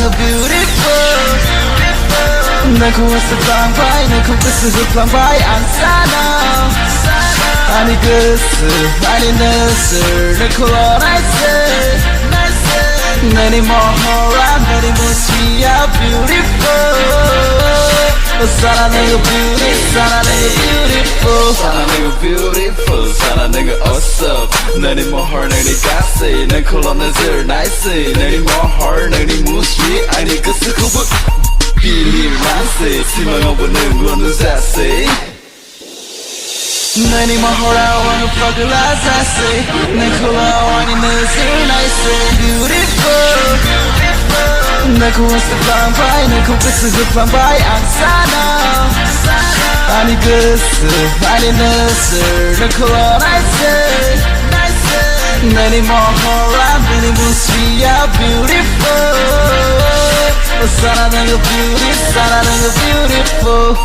사랑은 beautiful 난 고왔어 방바이 난 코끝을 흡방바이 안 사나 아니 그스 아니 너슬 내 콜라라이스 너니 모호라 너니 모습이야 beautiful 사랑은 beauty 사랑은 beautiful 사랑은 beautiful 사랑은 awesome 너니 모호 너니 가시 내 콜라라이스 nice 너니 모호 너니 모습이 아니 그스 구분 비리만세 희망하고는 거는 자세 너니 모호라 wanna fuck it like I say 내 콜라와니 너슬 nice beautiful 내 고왔어 방바이 내 코끝을 흡방바이 안 사나 아니 그스 아니 너슬 내 콜라라이스 너니 모호라 너니 모습이야 beautiful 사랑은 beauty 사랑은 beautiful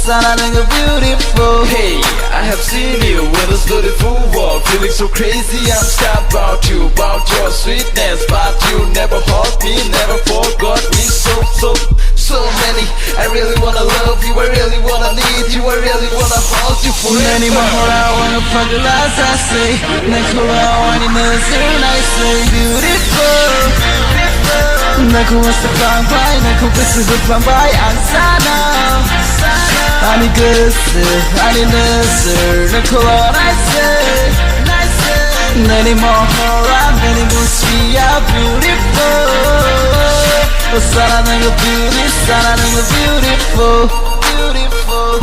사랑은 beautiful Hey, I have seen you with a beautiful walk Feeling so crazy, I'm scared about you About your sweetness But you never hurt me, never forgot me So many I really wanna love you, I really wanna need you I really wanna hold you forever 내 모호라 wanna fuck it like I say 내 콜라와니 너슬 nice beautiful 나 고왔어 방바이 내 코끝을 흡방바이 안 사나 아니 그스 아니 너슬 내 콜라라이스 너니 모호라 너니 모습이야 beautiful 사랑은 beauty 사랑은 beautiful beautiful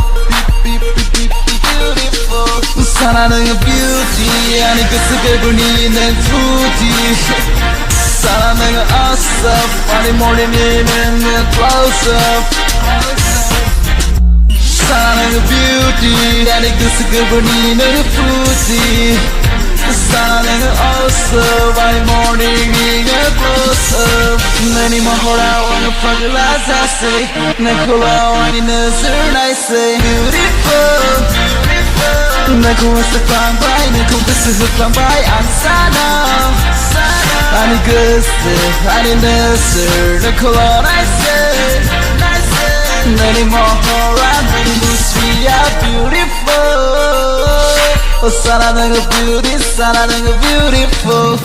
beautiful 사랑은 beauty 아니 그스 그분이는 푸디 사랑은 awesome 아니 몰리는 close up 사랑은 beauty 아니 그스 그분이는 푸디 사랑은 awesome 아니 morning close up 너니 모호라 wanna fuck it like I say 내 콜라와니 너슬 nice beautiful 내 고왔어 방바이 내 코끝을 흡방바이 안 사나 아니 그스 아니 너슬 내 콜라라이스 너니 모호라 너니 모습이야 beautiful 사랑은 beauty 사랑은 beautiful